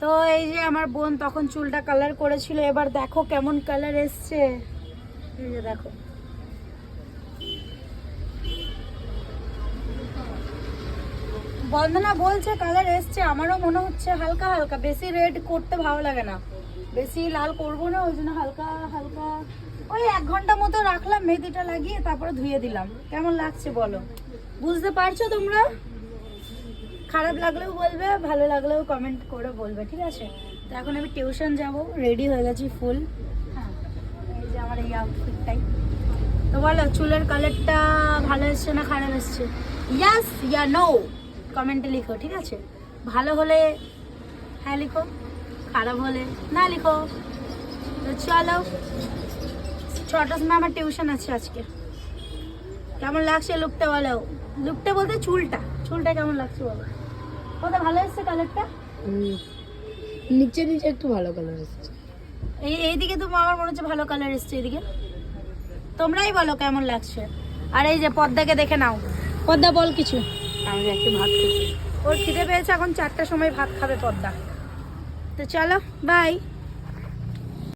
তো এই যে আমার বোন তখন চুলটা কালার করেছিল, এবার দেখো কেমন কালার এসছে। এই যে দেখো, বন্দনা বলছে কালার এসছে, আমারও মনে হচ্ছে হালকা হালকা, বেশি রেড করতে ভালো লাগে না, বেশি লাল করবো না, ওই জন্য হালকা হালকা ওই 1 ঘন্টা মতো রাখলাম মেহেদিটা লাগিয়ে, তারপরে ধুয়ে দিলাম। কেমন লাগছে বলো, বুঝতে পারছো তোমরা? খারাপ লাগলেও বলবে, ভালো লাগলেও কমেন্ট করে বলবে, ঠিক আছে? তো এখন আমি টিউশন যাব, রেডি হয়ে গেছি ফুল। হ্যাঁ, এই যে আমার এই আউটফিটটাই। তো বলো চুলের কালারটা ভালো এসছে না খারাপ এসছে? ইয়াস ইয়া নো কমেন্টে লিখো, ঠিক আছে? ভালো হলে হ্যাঁ লিখো, খারাপ হলে না লিখো। তো চলো, 6টার সময় আমার টিউশন আছে আজকে। কেমন লাগছে লুকটা বলো? লুকটা বলতে চুলটা, চুলটা কেমন লাগছে বলো? কত ভালো এসছে কালারটা? নিচে নিচে একটু ভালো কালার এসেছে। এইদিকে তো আমার মনে হচ্ছে ভালো কালার এসছে, এদিকে তোমরাই বলো কেমন লাগছে। আর এই যে পদ্মাকে দেখে নাও, পদ্মা বল কিছু। আমি একটু ভাত খেয়েছি। ওর খিদে পেয়েছে, এখন 4টার সময় ভাত খাবে পদ্মা। তো চলো বাই।